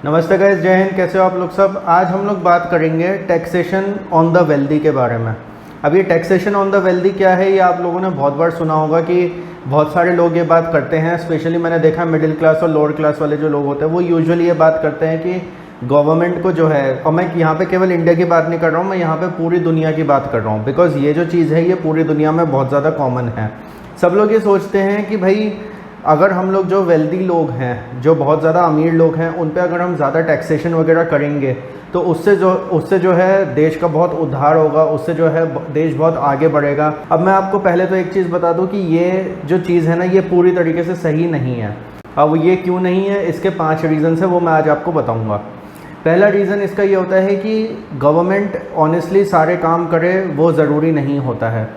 नमस्ते गाइस, जय हिंद। कैसे हो आप लोग सब। आज हम लोग बात करेंगे टैक्सेशन ऑन द वेल्दी के बारे में। अब ये टैक्सेशन ऑन द वेल्दी क्या है, ये आप लोगों ने बहुत बार सुना होगा कि बहुत सारे लोग ये बात करते हैं। स्पेशली मैंने देखा मिडिल क्लास और लोअर क्लास वाले जो लोग होते हैं वो यूजुअली ये बात करते हैं कि गवर्नमेंट को जो है, और मैं यहाँ पे केवल इंडिया की बात नहीं कर रहा हूँ, मैं यहाँ पे पूरी दुनिया की बात कर रहा हूँ। बिकॉज ये जो चीज़ है ये पूरी दुनिया में बहुत ज़्यादा कॉमन है। सब लोग ये सोचते हैं कि भाई अगर हम लोग जो वेल्दी लोग हैं, जो बहुत ज़्यादा अमीर लोग हैं, उन पे अगर हम ज़्यादा टैक्सेशन वगैरह करेंगे तो उससे जो है देश का बहुत उद्धार होगा, उससे जो है देश बहुत आगे बढ़ेगा। अब मैं आपको पहले तो एक चीज़ बता दूं कि ये जो चीज़ है ना, ये पूरी तरीके से सही नहीं है। अब ये क्यों नहीं है, इसके 5 रीज़न्स है, वो मैं आज आपको बताऊँगा। पहला रीज़न इसका ये होता है कि गवर्नमेंट ऑनेस्टली सारे काम करे वो ज़रूरी नहीं होता है।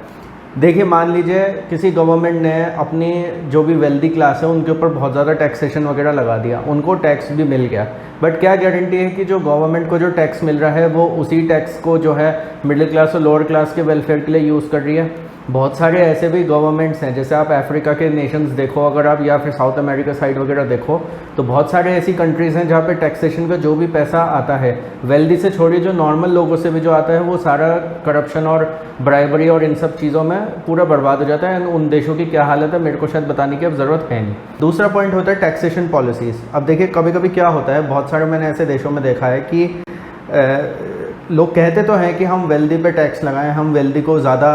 देखिए, मान लीजिए किसी गवर्नमेंट ने अपनी जो भी वेल्दी क्लास है उनके ऊपर बहुत ज़्यादा टैक्सेशन वगैरह लगा दिया, उनको टैक्स भी मिल गया, बट क्या गारंटी है कि जो गवर्नमेंट को जो टैक्स मिल रहा है वो उसी टैक्स को जो है मिडिल क्लास और लोअर क्लास के वेलफेयर के लिए यूज़ कर रही है। बहुत सारे ऐसे भी गवर्नमेंट्स हैं, जैसे आप अफ्रीका के नेशंस देखो अगर आप, या फिर साउथ अमेरिका साइड वगैरह देखो, तो बहुत सारे ऐसी कंट्रीज़ हैं जहाँ पे टैक्सेशन का जो भी पैसा आता है, वेल्दी से छोड़िए जो नॉर्मल लोगों से भी जो आता है, वो सारा करप्शन और ब्राइबरी और इन सब चीज़ों में पूरा बर्बाद हो जाता है। उन देशों की क्या हालत है मेरे को शायद बताने की अब ज़रूरत है नहीं। दूसरा पॉइंट होता है टैक्सेशन पॉलिसीज़। अब देखिए, कभी कभी क्या होता है, बहुत सारे मैंने ऐसे देशों में देखा है कि लोग कहते तो हैं कि हम वेल्दी पे टैक्स लगाएं, हम वेल्दी को ज़्यादा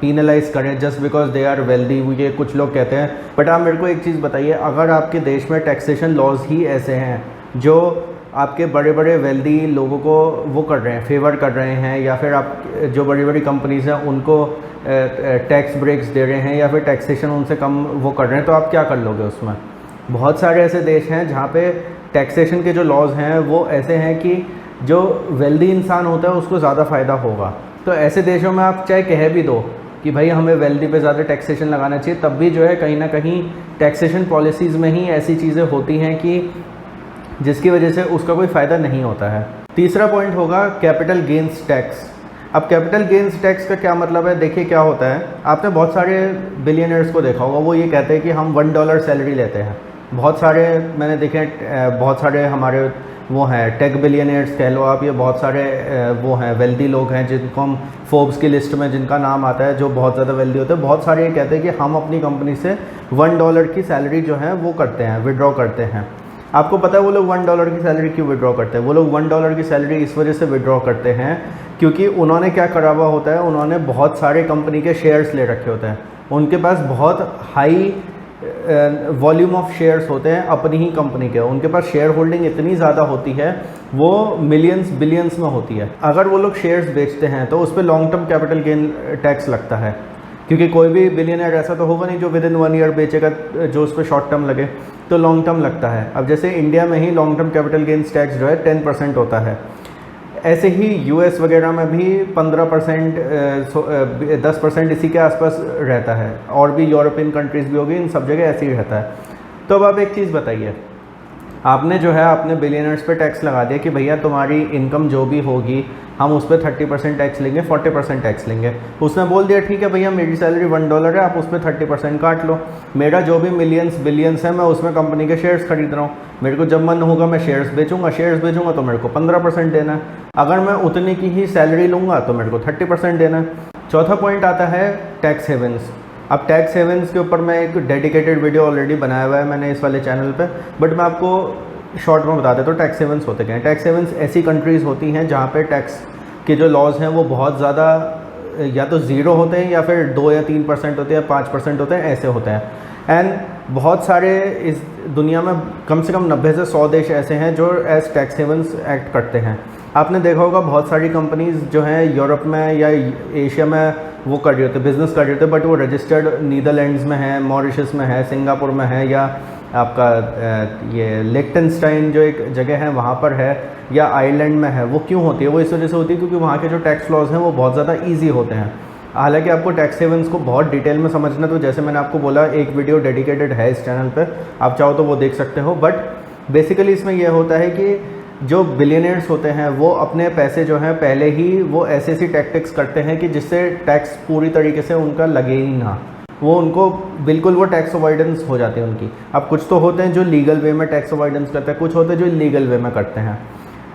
पीनलाइज करें just because they are wealthy, ये कुछ लोग कहते हैं। बट आप मेरे को एक चीज़ बताइए, अगर आपके देश में टैक्सेशन लॉज ही ऐसे हैं जो आपके बड़े बड़े वेल्दी लोगों को वो कर रहे हैं, फेवर कर रहे हैं, या फिर आप जो बड़ी बड़ी कंपनीज़ हैं उनको टैक्स ब्रेक्स दे रहे हैं, या फिर टैक्सेशन उनसे कम वो कर रहे हैं, तो आप क्या कर लोगे उसमें। बहुत सारे ऐसे देश हैं जहाँ पे टैक्सेशन के जो लॉज हैं वो ऐसे हैं कि जो वेल्दी इंसान होता है उसको ज़्यादा फ़ायदा होगा। तो ऐसे देशों में आप चाहे कह भी दो कि भाई हमें वेल्दी पे ज़्यादा टैक्सेशन लगाना चाहिए, तब भी जो है कहीं ना कहीं टैक्सेशन पॉलिसीज़ में ही ऐसी चीज़ें होती हैं कि जिसकी वजह से उसका कोई फ़ायदा नहीं होता है। तीसरा पॉइंट होगा कैपिटल गेंस टैक्स। अब कैपिटल गेंस टैक्स का क्या मतलब है, देखिए क्या होता है, आपने बहुत सारे बिलियनर्स को देखा होगा, वो ये कहते हैं कि हम $1 सैलरी लेते हैं। बहुत सारे मैंने देखे, बहुत सारे हमारे वो हैं टेक बिलियनर्स कह लो आप, ये बहुत सारे वो हैं वेल्दी लोग हैं जिनको हम फोर्ब्स की लिस्ट में जिनका नाम आता है, जो बहुत ज़्यादा वेल्दी होते हैं। बहुत सारे ये कहते हैं कि हम अपनी कंपनी से $1 की सैलरी जो है वो करते हैं, विड्रॉ करते हैं। आपको पता है वो लोग $1 की सैलरी क्यों विड्रॉ करते हैं? वो लोग $1 की सैलरी इस वजह से विड्रॉ करते हैं क्योंकि उन्होंने क्या करा हुआ होता है, उन्होंने बहुत सारे कंपनी के शेयर्स ले रखे होते हैं, उनके पास बहुत हाई वॉल्यूम ऑफ शेयर्स होते हैं अपनी ही कंपनी के, उनके पास शेयर होल्डिंग इतनी ज़्यादा होती है, वो मिलियंस बिलियंस में होती है। अगर वो लोग शेयर्स बेचते हैं तो उस पर long term capital gain tax लगता है, क्योंकि कोई भी बिलियनर ऐसा तो होगा नहीं जो विद इन 1 ईयर बेचेगा जो उस पर शॉर्ट टर्म लगे, तो लॉन्ग टर्म लगता है। अब जैसे इंडिया में ही long term capital gains tax जो है 10% होता है, ऐसे ही यूएस वगैरह में भी 15%, 10% इसी के आसपास रहता है, और भी यूरोपियन कंट्रीज़ भी होगी, इन सब जगह ऐसे ही रहता है। तो अब आप एक चीज़ बताइए, आपने जो है अपने बिलियनर्स पे टैक्स लगा दिया कि भैया तुम्हारी इनकम जो भी होगी हम उस पर 30% टैक्स लेंगे, 40% टैक्स लेंगे। उसने बोल दिया ठीक है भैया मेरी सैलरी $1 है, आप उस पर 30% काट लो, मेरा जो भी मिलियंस बिलियंस है मैं उसमें कंपनी के शेयर्स खरीद रहा हूँ, मेरे को जब मन होगा मैं शेयर्स बेचूंगा तो मेरे को 15% देना है, अगर मैं उतनी की ही सैलरी लूँगा तो मेरे को 30% देना है। चौथा पॉइंट आता है टैक्स हेवन्स। अब टैक्स हेवन्स के ऊपर मैं एक डेडिकेटेड वीडियो ऑलरेडी बनाया हुआ है मैंने इस वाले चैनल पे, बट मैं आपको शॉर्ट में बता देता हूँ टैक्स हेवन्स होते क्या हैं। टैक्स हेवन्स ऐसी कंट्रीज़ होती हैं जहाँ पे टैक्स के जो लॉज हैं वो बहुत ज़्यादा या तो ज़ीरो होते हैं, या फिर 2 या 3% होते हैं, 5% होते हैं, ऐसे होते हैं। एंड बहुत सारे इस दुनिया में कम से कम 90 से 100 देश ऐसे हैं जो एज टैक्स हेवन्स एक्ट करते हैं। आपने देखा होगा बहुत सारी कंपनीज़ जो हैं यूरोप में या एशिया में वो कर रही होते, बिज़नेस कर रही होते, बट वो रजिस्टर्ड नीदरलैंड्स में है, मॉरिशस में है, सिंगापुर में है, या आपका ये लिechtenstein जो एक जगह है वहाँ पर है, या आयरलैंड में है। वो क्यों होती है? वो इस वजह से होती है क्योंकि वहाँ के जो टैक्स लॉज हैं वो बहुत ज़्यादा ईजी होते हैं। हालांकि आपको टैक्स हेवन्स को बहुत डिटेल में समझना, तो जैसे मैंने आपको बोला एक वीडियो डेडिकेटेड है इस चैनल पर, आप चाहो तो वो देख सकते हो। बट बेसिकली इसमें यह होता है कि जो बिलियनर्स होते हैं वो अपने पैसे जो हैं पहले ही वो ऐसी टैक्टिक्स करते हैं कि जिससे टैक्स पूरी तरीके से उनका लगे ही ना। वो उनको बिल्कुल वो टैक्स अवॉइडेंस हो जाती है उनकी। अब कुछ तो होते हैं जो लीगल वे में टैक्स अवॉइडेंस करते हैं, कुछ होते हैं जो इलीगल वे में करते हैं।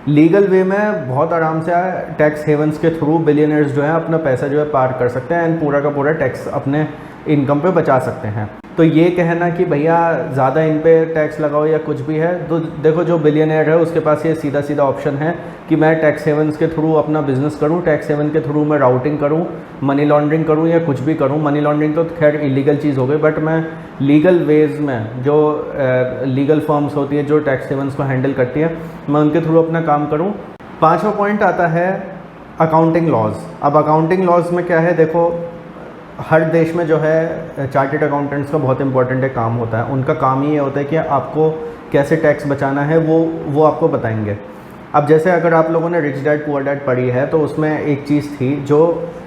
लीगल वे में बहुत आराम से टैक्स हेवंस के थ्रू बिलियनर्स जो हैं अपना पैसा जो है पार कर सकते हैं एंड पूरा का पूरा टैक्स अपने इनकम पे बचा सकते हैं। तो ये कहना कि भैया ज़्यादा इन पे टैक्स लगाओ या कुछ भी है, तो देखो जो बिलियनर है उसके पास ये सीधा सीधा ऑप्शन है कि मैं टैक्स हेवंस के थ्रू अपना बिजनेस करूं, टैक्स हेवन के थ्रू मैं राउटिंग करूं, मनी लॉन्ड्रिंग करूं या कुछ भी करूं। मनी लॉन्ड्रिंग तो खैर इलीगल चीज़ हो गई, बट मैं लीगल वेज में जो लीगल फर्म्स होती हैं जो टैक्स हेवंस को हैंडल करती है, मैं उनके थ्रू अपना काम करूँ। 5वां पॉइंट आता है अकाउंटिंग लॉज। अब अकाउंटिंग लॉज में क्या है, देखो हर देश में जो है चार्टर्ड अकाउंटेंट्स का बहुत इंपॉर्टेंट एक काम होता है। उनका काम ही ये होता है कि आपको कैसे टैक्स बचाना है वो आपको बताएंगे। अब जैसे अगर आप लोगों ने रिच डैड पुअर डैड पढ़ी है तो उसमें एक चीज़ थी जो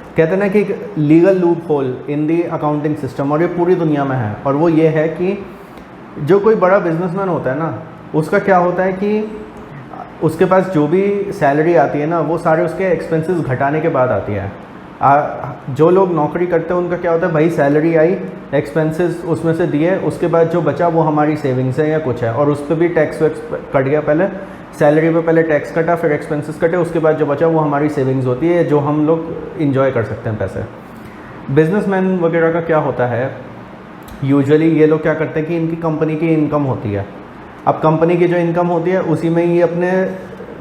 कहते हैं ना कि legal loop hole in the accounting system, और ये पूरी दुनिया में है। और वो ये है कि जो कोई बड़ा बिजनेसमैन होता है ना, उसका क्या होता है कि उसके पास जो भी सैलरी आती है ना, वो सारे उसके एक्सपेंसेस घटाने के बाद आती है। जो लोग नौकरी करते हैं उनका क्या होता है, भाई सैलरी आई, एक्सपेंसेस उसमें से दिए, उसके बाद जो बचा वो हमारी सेविंग्स है या कुछ है, और उस पर भी टैक्स वैक्स कट गया। पहले सैलरी पे पहले टैक्स कटा, फिर एक्सपेंसेस कटे, उसके बाद जो बचा वो हमारी सेविंग्स होती है, जो हम लोग इंजॉय कर सकते हैं पैसे। बिजनेसमैन वगैरह का क्या होता है, यूजुअली ये लोग क्या करते हैं कि इनकी कंपनी की इनकम होती है। अब कंपनी की जो इनकम होती है उसी में ये अपने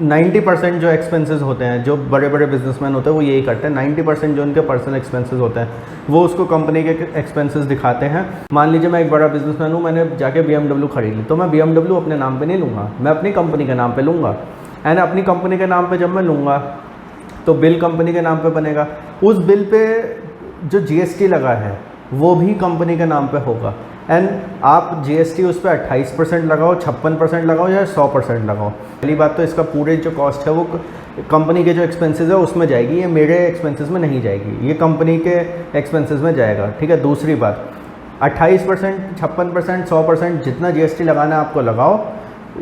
90% जो एक्सपेंसेस होते हैं, जो बड़े बड़े बिजनेसमैन होते हैं वो यही करते हैं। 90% जो उनके पर्सनल एक्सपेंसेस होते हैं वो उसको कंपनी के एक्सपेंसेस दिखाते हैं। मान लीजिए मैं एक बड़ा बिजनेसमैन हूँ, मैंने जाके BMW खरीद ली, तो मैं BMW अपने नाम पे नहीं लूँगा, मैं अपनी कंपनी के नाम पे लूँगा। एंड अपनी कंपनी के नाम पे जब मैं लूँगा तो बिल कंपनी के नाम पे बनेगा। उस बिल पे जो GST लगा है वो भी कंपनी के नाम पे होगा। एंड आप GST उस पर 28% लगाओ, 56% लगाओ या 100% लगाओ, पहली बात तो इसका पूरे जो कॉस्ट है वो कंपनी के जो एक्सपेंसेस है उसमें जाएगी, ये मेरे एक्सपेंसेस में नहीं जाएगी, ये कंपनी के एक्सपेंसेस में जाएगा। ठीक है। दूसरी बात, 28%, 56%, 100% जितना GST लगाना है आपको लगाओ।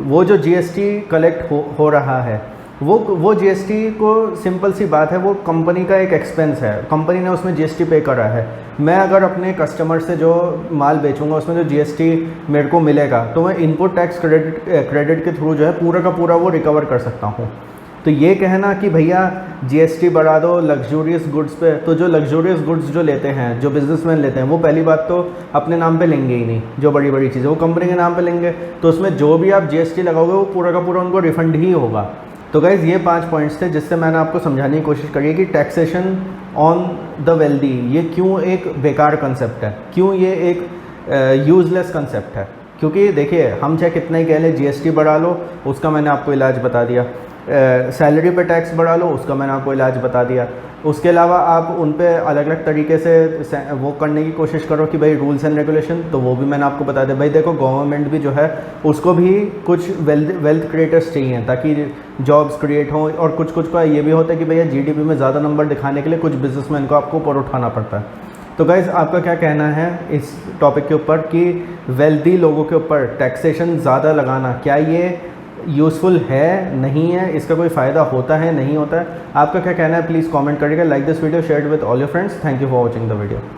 वो जो GST कलेक्ट हो रहा है वो GST को, सिंपल सी बात है, वो कंपनी का एक एक्सपेंस है, कंपनी ने उसमें GST पे करा है। मैं अगर अपने कस्टमर से जो माल बेचूंगा उसमें जो GST मेरे को मिलेगा तो मैं इनपुट टैक्स क्रेडिट के थ्रू जो है पूरा का पूरा वो रिकवर कर सकता हूँ। तो ये कहना कि भैया GST बढ़ा दो लग्जूरियस गुड्स पे, तो जो लग्जूरियस गुड्स जो लेते हैं, जो बिजनेसमैन लेते हैं, वो पहली बात तो अपने नाम पे लेंगे ही नहीं। जो बड़ी बड़ी चीज़ें वो कंपनी के नाम पे लेंगे, तो उसमें जो भी आप GST लगाओगे वो पूरा का पूरा उनको रिफंड ही होगा। तो गाइज़ ये 5 पॉइंट्स थे जिससे मैंने आपको समझाने की कोशिश करी है कि टैक्सेशन ऑन द वेल्दी ये क्यों एक बेकार कंसेप्ट है, क्यों ये एक यूज़लेस कंसेप्ट है। क्योंकि देखिए हम चाहे कितना ही कह लें GST बढ़ा लो, उसका मैंने आपको इलाज बता दिया, सैलरी पे टैक्स बढ़ा लो, उसका मैंने आपको इलाज बता दिया। उसके अलावा आप उन पे अलग अलग तरीके से वो करने की कोशिश करो कि भाई रूल्स एंड रेगुलेशन, तो वो भी मैंने आपको बता दिया। भाई देखो गवर्नमेंट भी जो है उसको भी कुछ वेल्थ क्रिएटर्स चाहिए ताकि जॉब्स क्रिएट हों, और कुछ का ये भी होता है कि भैया GDP में ज़्यादा नंबर दिखाने के लिए कुछ बिजनेसमैन को आपको ऊपर उठाना पड़ता है। तो गाइज़ आपका क्या कहना है इस टॉपिक के ऊपर कि वेल्दी लोगों के ऊपर टैक्सेशन ज़्यादा लगाना, क्या ये यूज़फुल है, नहीं है, इसका कोई फ़ायदा होता है, नहीं होता है? आपका क्या कहना है प्लीज़ कमेंट करिएगा। Like this video, share it with all your friends. Thank you for watching the video.